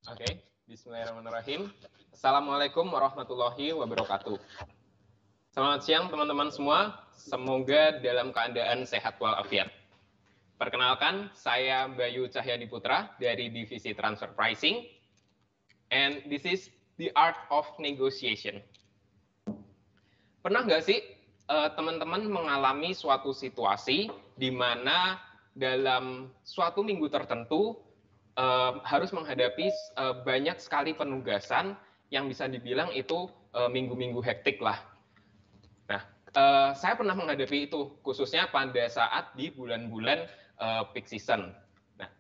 Oke, bismillahirrahmanirrahim. Assalamualaikum warahmatullahi wabarakatuh. Selamat siang teman-teman semua, semoga dalam keadaan sehat walafiat. Perkenalkan, saya Bayu Cahyadi Putra dari Divisi Transfer Pricing, and this is the art of negotiation. Pernah nggak sih teman-teman mengalami suatu situasi di mana dalam suatu minggu tertentu harus menghadapi banyak sekali penugasan yang bisa dibilang itu minggu-minggu hektik lah. Nah, saya pernah menghadapi itu, khususnya pada saat di bulan-bulan peak season. Nah,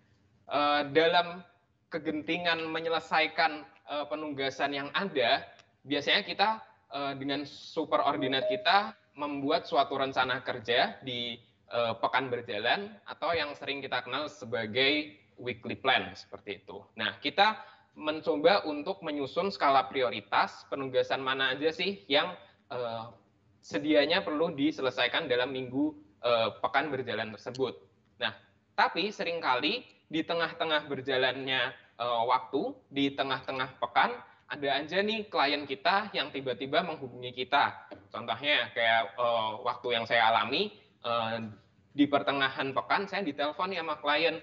dalam kegentingan menyelesaikan penugasan yang ada, biasanya kita dengan superordinat kita membuat suatu rencana kerja di pekan berjalan atau yang sering kita kenal sebagai weekly plan seperti itu. Nah, kita mencoba untuk menyusun skala prioritas penugasan mana aja sih yang sedianya perlu diselesaikan dalam minggu pekan berjalan tersebut. Nah, tapi seringkali di tengah-tengah berjalannya waktu, di tengah-tengah pekan, ada aja nih klien kita yang tiba-tiba menghubungi kita. Contohnya kayak waktu yang saya alami, di pertengahan pekan saya ditelepon ya sama klien,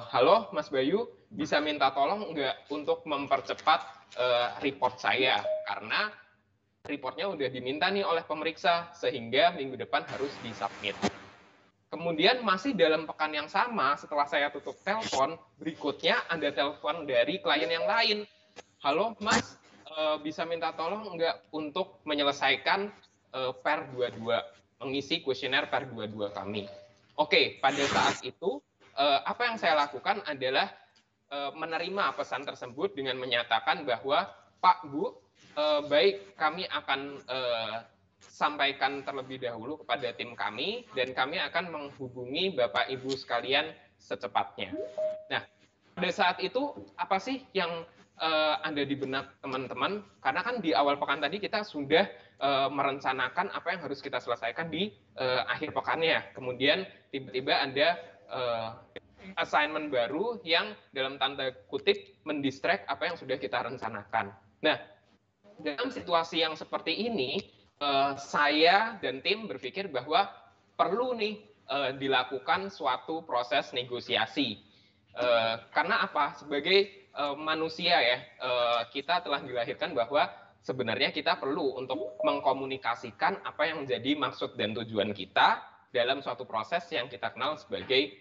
halo Mas Bayu, bisa minta tolong nggak untuk mempercepat report saya, karena reportnya udah diminta nih oleh pemeriksa, sehingga minggu depan harus disubmit. Kemudian masih dalam pekan yang sama, setelah saya tutup telepon, berikutnya ada telepon dari klien yang lain. Halo Mas, bisa minta tolong nggak untuk menyelesaikan PER 22, mengisi kuesioner PER 22 kami. Oke, pada saat itu, apa yang saya lakukan adalah menerima pesan tersebut dengan menyatakan bahwa Pak, Bu, baik, kami akan sampaikan terlebih dahulu kepada tim kami, dan kami akan menghubungi Bapak Ibu sekalian secepatnya. Nah, pada saat itu, apa sih yang ada di benak teman-teman? Karena kan di awal pekan tadi kita sudah merencanakan apa yang harus kita selesaikan di akhir pekannya. Kemudian tiba-tiba ada assignment baru yang dalam tanda kutip mendistract apa yang sudah kita rencanakan. Nah, dalam situasi yang seperti ini, saya dan tim berpikir bahwa perlu nih dilakukan suatu proses negosiasi. Karena apa? Sebagai manusia ya, kita telah dilahirkan bahwa sebenarnya kita perlu untuk mengkomunikasikan apa yang menjadi maksud dan tujuan kita dalam suatu proses yang kita kenal sebagai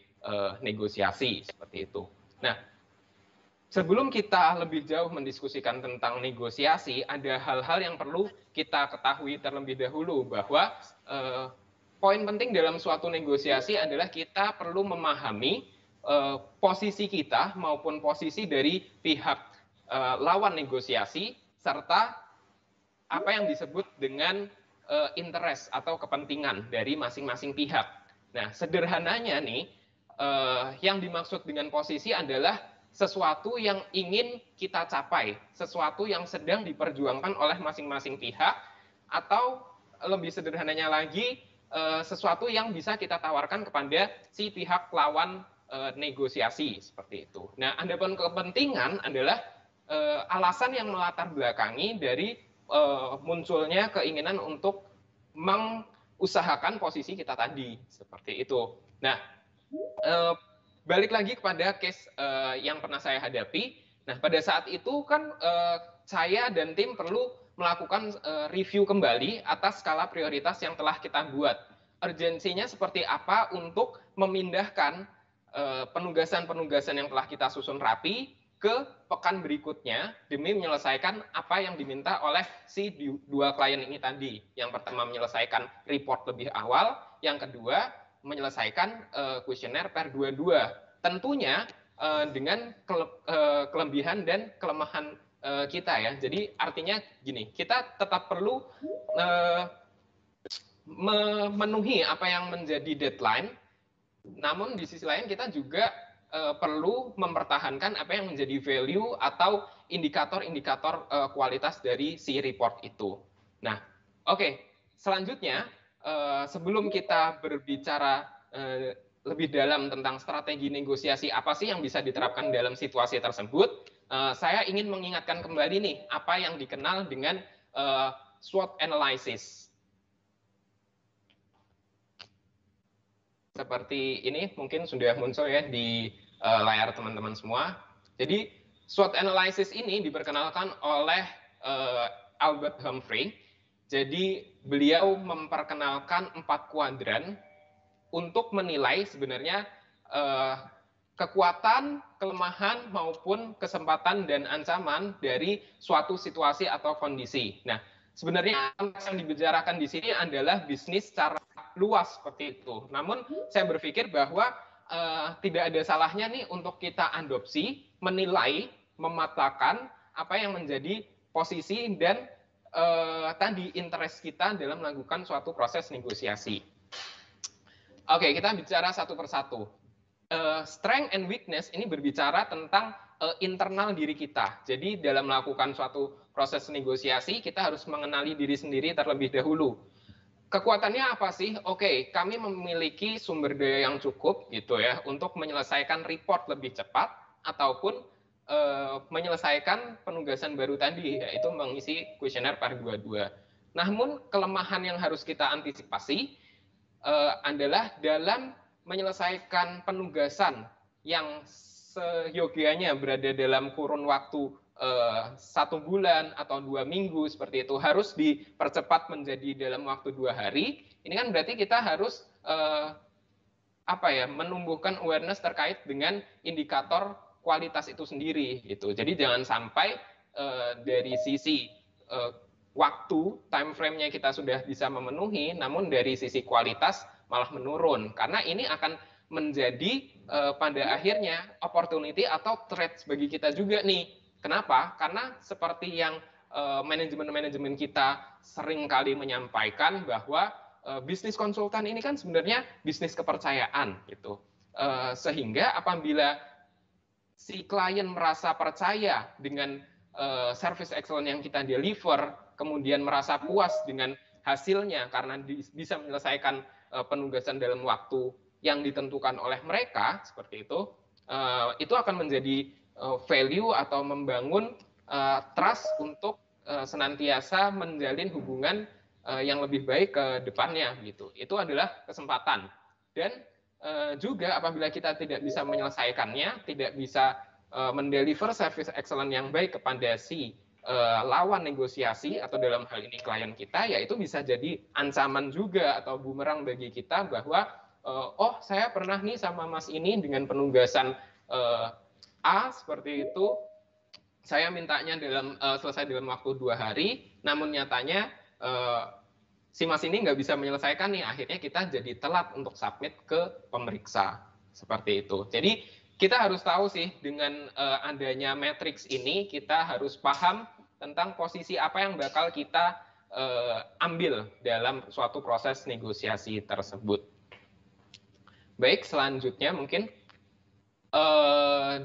negosiasi, seperti itu. Nah, sebelum kita lebih jauh mendiskusikan tentang negosiasi, ada hal-hal yang perlu kita ketahui terlebih dahulu, bahwa poin penting dalam suatu negosiasi adalah kita perlu memahami posisi kita maupun posisi dari pihak lawan negosiasi, serta apa yang disebut dengan interest atau kepentingan dari masing-masing pihak. Nah, sederhananya nih, yang dimaksud dengan posisi adalah sesuatu yang ingin kita capai, sesuatu yang sedang diperjuangkan oleh masing-masing pihak, atau lebih sederhananya lagi, sesuatu yang bisa kita tawarkan kepada si pihak lawan negosiasi, seperti itu. Nah, adapun kepentingan adalah alasan yang melatar belakangi dari munculnya keinginan untuk mengusahakan posisi kita tadi, seperti itu. Nah, balik lagi kepada case yang pernah saya hadapi. Nah, pada saat itu kan saya dan tim perlu melakukan review kembali atas skala prioritas yang telah kita buat. Urgensinya seperti apa untuk memindahkan penugasan-penugasan yang telah kita susun rapi ke pekan berikutnya demi menyelesaikan apa yang diminta oleh si dua klien ini tadi. Yang pertama menyelesaikan report lebih awal, yang kedua menyelesaikan kuesioner PER 22. Tentunya dengan kelebihan dan kelemahan kita ya. Jadi artinya gini, kita tetap perlu memenuhi apa yang menjadi deadline, namun di sisi lain kita juga perlu mempertahankan apa yang menjadi value atau indikator-indikator kualitas dari si report itu. Nah, oke, selanjutnya sebelum kita berbicara lebih dalam tentang strategi negosiasi apa sih yang bisa diterapkan dalam situasi tersebut, saya ingin mengingatkan kembali nih apa yang dikenal dengan SWOT analysis. Seperti ini mungkin sudah muncul ya di layar teman-teman semua. Jadi SWOT analysis ini diperkenalkan oleh Albert Humphrey. Jadi beliau memperkenalkan 4 kuadran untuk menilai sebenarnya kekuatan, kelemahan maupun kesempatan dan ancaman dari suatu situasi atau kondisi. Nah, sebenarnya yang dibicarakan di sini adalah bisnis secara luas seperti itu. Namun saya berpikir bahwa tidak ada salahnya nih untuk kita adopsi, menilai, mematakan apa yang menjadi posisi dan tadi interest kita dalam melakukan suatu proses negosiasi. Oke, kita bicara satu persatu. Strength and weakness ini berbicara tentang internal diri kita. Jadi dalam melakukan suatu proses negosiasi, kita harus mengenali diri sendiri terlebih dahulu. Kekuatannya apa sih? Oke, kami memiliki sumber daya yang cukup gitu ya untuk menyelesaikan report lebih cepat ataupun menyelesaikan penugasan baru tadi, yaitu mengisi kuesioner par 22. Namun kelemahan yang harus kita antisipasi adalah dalam menyelesaikan penugasan yang seyogianya berada dalam kurun waktu 1 bulan atau 2 minggu seperti itu harus dipercepat menjadi dalam waktu 2 hari. Ini kan berarti kita harus menumbuhkan awareness terkait dengan indikator kualitas itu sendiri gitu. Jadi jangan sampai dari sisi waktu time frame-nya kita sudah bisa memenuhi, namun dari sisi kualitas malah menurun, karena ini akan menjadi pada akhirnya opportunity atau threat bagi kita juga nih. Kenapa? Karena seperti yang manajemen-manajemen kita sering kali menyampaikan bahwa bisnis konsultan ini kan sebenarnya bisnis kepercayaan gitu. Sehingga apabila si klien merasa percaya dengan service excellent yang kita deliver, kemudian merasa puas dengan hasilnya karena bisa menyelesaikan penugasan dalam waktu yang ditentukan oleh mereka, seperti itu akan menjadi value atau membangun trust untuk senantiasa menjalin hubungan yang lebih baik ke depannya gitu. Itu adalah kesempatan. Dan juga apabila kita tidak bisa menyelesaikannya, tidak bisa mendeliver service excellent yang baik kepada si lawan negosiasi atau dalam hal ini klien kita, ya itu bisa jadi ancaman juga atau bumerang bagi kita bahwa oh saya pernah nih sama mas ini dengan penugasan A seperti itu, saya mintanya selesai dalam waktu 2 hari, namun nyatanya si mas ini nggak bisa menyelesaikan nih, akhirnya kita jadi telat untuk submit ke pemeriksa seperti itu. Jadi kita harus tahu sih dengan adanya matriks ini, kita harus paham tentang posisi apa yang bakal kita ambil dalam suatu proses negosiasi tersebut. Baik, selanjutnya mungkin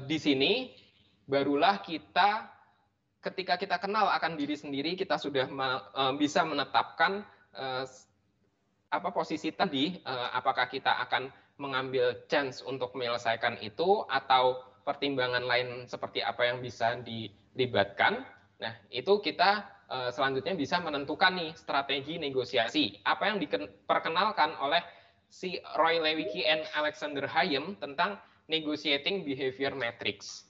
di sini barulah kita, ketika kita kenal akan diri sendiri, kita sudah bisa menetapkan posisi tadi, apakah kita akan mengambil chance untuk menyelesaikan itu atau pertimbangan lain seperti apa yang bisa dilibatkan. Nah, itu kita selanjutnya bisa menentukan nih strategi negosiasi. Apa yang diperkenalkan oleh si Roy Lewicki and Alexander Hayem tentang negotiating behavior matrix.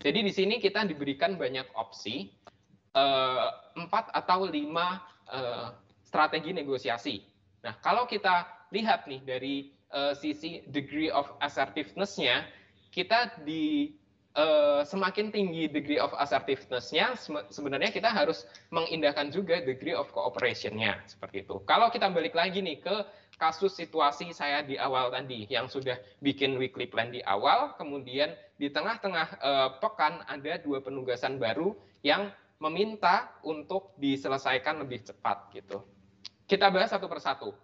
Jadi di sini kita diberikan banyak opsi, 4 atau 5 strategi negosiasi. Nah, kalau kita lihat nih dari sisi degree of assertiveness-nya, kita semakin tinggi degree of assertiveness-nya, sebenarnya kita harus mengindahkan juga degree of cooperation-nya, seperti itu. Kalau kita balik lagi nih ke kasus situasi saya di awal tadi, yang sudah bikin weekly plan di awal, kemudian di tengah-tengah pekan ada 2 penugasan baru yang meminta untuk diselesaikan lebih cepat gitu. Kita bahas satu persatu.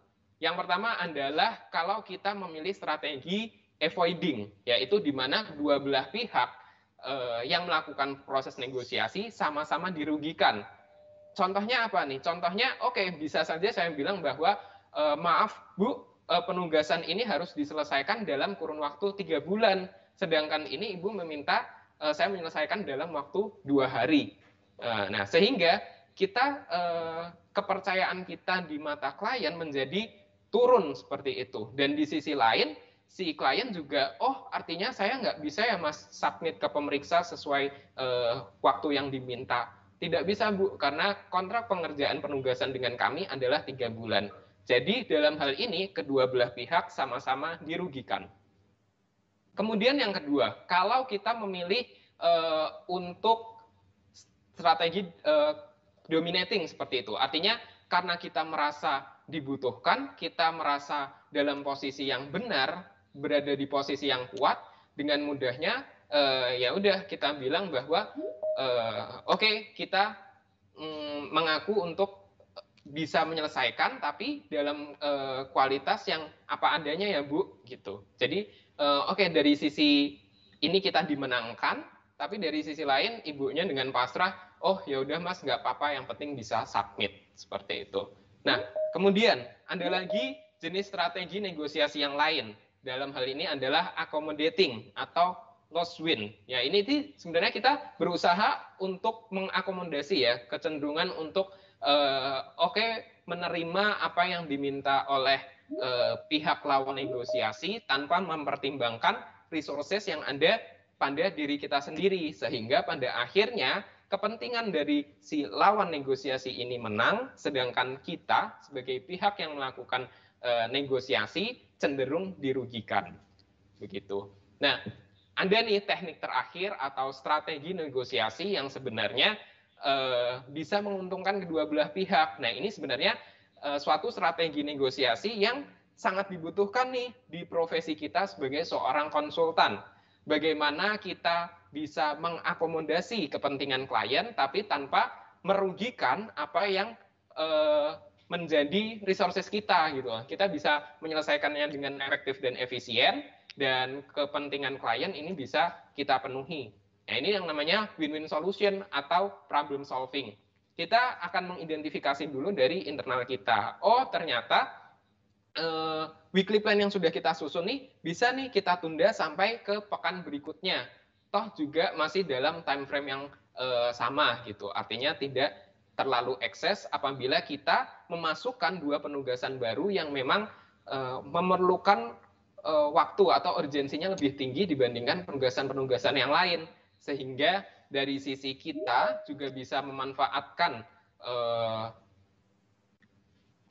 Yang pertama adalah kalau kita memilih strategi avoiding, yaitu di mana dua belah pihak yang melakukan proses negosiasi sama-sama dirugikan. Contohnya apa nih? Contohnya, oke, bisa saja saya bilang bahwa maaf Bu, penugasan ini harus diselesaikan dalam kurun waktu 3 bulan. Sedangkan ini Ibu meminta saya menyelesaikan dalam waktu 2 hari. Nah, sehingga kita kepercayaan kita di mata klien menjadi turun seperti itu. Dan di sisi lain, si klien juga, oh artinya saya nggak bisa ya Mas submit ke pemeriksa sesuai waktu yang diminta. Tidak bisa Bu, karena kontrak pengerjaan penugasan dengan kami adalah 3 bulan. Jadi dalam hal ini kedua belah pihak sama-sama dirugikan. Kemudian yang kedua, kalau kita memilih untuk strategi dominating seperti itu, artinya karena kita merasa dibutuhkan, kita merasa dalam posisi yang benar, berada di posisi yang kuat, dengan mudahnya ya udah kita bilang bahwa oke, kita mengaku untuk bisa menyelesaikan, tapi dalam kualitas yang apa adanya ya Bu, gitu. Jadi oke, dari sisi ini kita dimenangkan, tapi dari sisi lain ibunya dengan pasrah, oh ya udah Mas, nggak apa-apa, yang penting bisa submit, seperti itu. Nah, kemudian ada lagi jenis strategi negosiasi yang lain. Dalam hal ini adalah accommodating atau loss win. Ya, ini sebenarnya kita berusaha untuk mengakomodasi ya, kecenderungan untuk oke, menerima apa yang diminta oleh pihak lawan negosiasi tanpa mempertimbangkan resources yang ada pada diri kita sendiri, sehingga pada akhirnya kepentingan dari si lawan negosiasi ini menang, sedangkan kita sebagai pihak yang melakukan negosiasi cenderung dirugikan. Begitu. Nah, ada nih teknik terakhir atau strategi negosiasi yang sebenarnya bisa menguntungkan kedua belah pihak. Nah, ini sebenarnya suatu strategi negosiasi yang sangat dibutuhkan nih di profesi kita sebagai seorang konsultan. Bagaimana kita bisa mengakomodasi kepentingan klien tapi tanpa merugikan apa yang menjadi resources kita gitu. Kita bisa menyelesaikannya dengan efektif dan efisien, dan kepentingan klien ini bisa kita penuhi. Nah, ini yang namanya win-win solution atau problem solving. Kita akan mengidentifikasi dulu dari internal kita. Oh, ternyata weekly plan yang sudah kita susun nih bisa nih kita tunda sampai ke pekan berikutnya. Toh juga masih dalam time frame yang sama gitu. Artinya tidak terlalu ekses apabila kita memasukkan 2 penugasan baru yang memang memerlukan waktu atau urgensinya lebih tinggi dibandingkan penugasan-penugasan yang lain. Sehingga dari sisi kita juga bisa memanfaatkan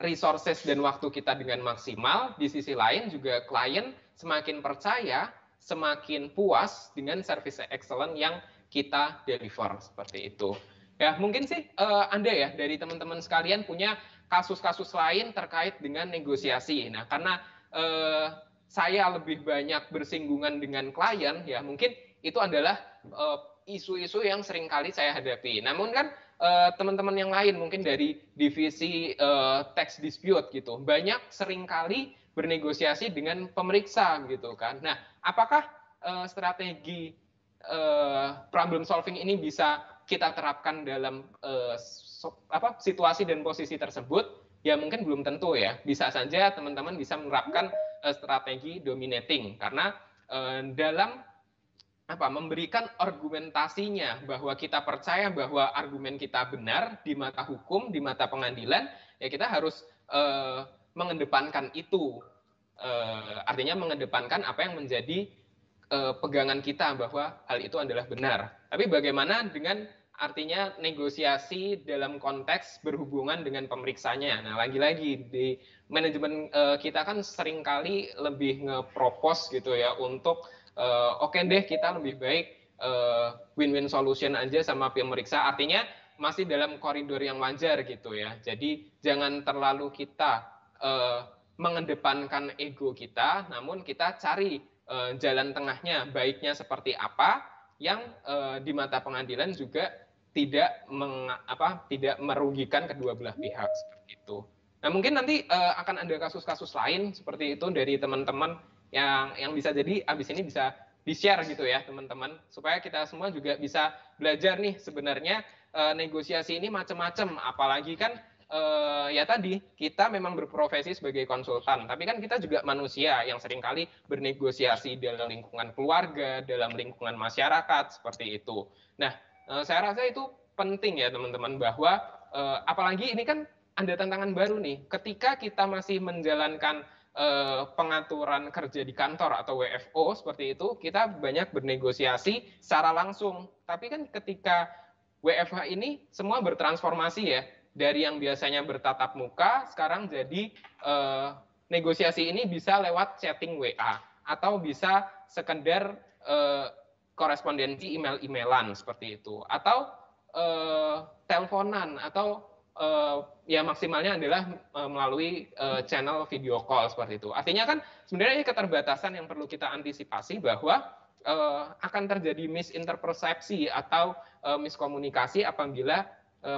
resources dan waktu kita dengan maksimal. Di sisi lain juga klien semakin percaya, semakin puas dengan service excellent yang kita deliver, seperti itu. Ya, mungkin sih Anda ya dari teman-teman sekalian punya kasus-kasus lain terkait dengan negosiasi. Nah, karena saya lebih banyak bersinggungan dengan klien, ya mungkin itu adalah isu-isu yang sering kali saya hadapi. Namun kan teman-teman yang lain mungkin dari divisi tax dispute gitu, banyak seringkali bernegosiasi dengan pemeriksa gitu kan. Nah, apakah strategi problem solving ini bisa kita terapkan dalam situasi dan posisi tersebut? Ya mungkin belum tentu ya. Bisa saja teman-teman bisa menerapkan strategi dominating, karena dalam memberikan argumentasinya bahwa kita percaya bahwa argumen kita benar di mata hukum, di mata pengadilan, ya kita harus mengedepankan itu. Artinya mengedepankan apa yang menjadi pegangan kita bahwa hal itu adalah benar. Tapi bagaimana dengan artinya negosiasi dalam konteks berhubungan dengan pemeriksanya? Nah, lagi-lagi di manajemen kita kan seringkali lebih nge-propose gitu ya untuk oke deh kita lebih baik win-win solution aja sama pemeriksa, artinya masih dalam koridor yang wajar gitu ya. Jadi jangan terlalu kita mengedepankan ego kita, namun kita cari jalan tengahnya, baiknya seperti apa yang di mata pengadilan juga tidak merugikan kedua belah pihak, seperti itu. Nah, mungkin nanti akan ada kasus-kasus lain seperti itu dari teman-teman yang bisa jadi abis ini bisa di-share gitu ya teman-teman, supaya kita semua juga bisa belajar nih sebenarnya negosiasi ini macam-macam, apalagi kan ya tadi kita memang berprofesi sebagai konsultan, tapi kan kita juga manusia yang seringkali bernegosiasi dalam lingkungan keluarga, dalam lingkungan masyarakat seperti itu. Nah, saya rasa itu penting ya teman-teman, bahwa apalagi ini kan ada tantangan baru nih, ketika kita masih menjalankan pengaturan kerja di kantor atau WFO seperti itu, kita banyak bernegosiasi secara langsung. Tapi kan ketika WFH ini semua bertransformasi ya, dari yang biasanya bertatap muka sekarang jadi negosiasi ini bisa lewat chatting WA atau bisa sekedar korespondensi email-emailan seperti itu, atau teleponan, atau ya maksimalnya adalah melalui channel video call seperti itu. Artinya kan sebenarnya keterbatasan yang perlu kita antisipasi, bahwa akan terjadi misinterpersepsi atau miskomunikasi apabila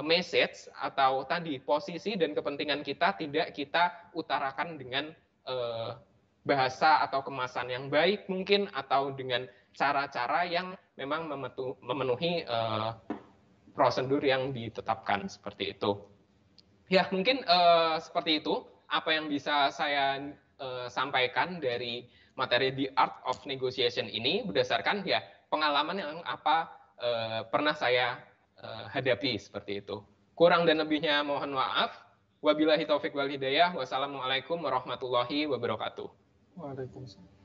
message atau tadi posisi dan kepentingan kita tidak kita utarakan dengan bahasa atau kemasan yang baik mungkin, atau dengan cara-cara yang memang memenuhi prosedur yang ditetapkan seperti itu. Ya mungkin seperti itu apa yang bisa saya sampaikan dari materi The Art of Negotiation ini, berdasarkan ya pengalaman yang apa pernah saya hadapi seperti itu. Kurang dan lebihnya mohon maaf. Wabillahi taufik wal hidayah. Wassalamualaikum warahmatullahi wabarakatuh. Waalaikumsalam.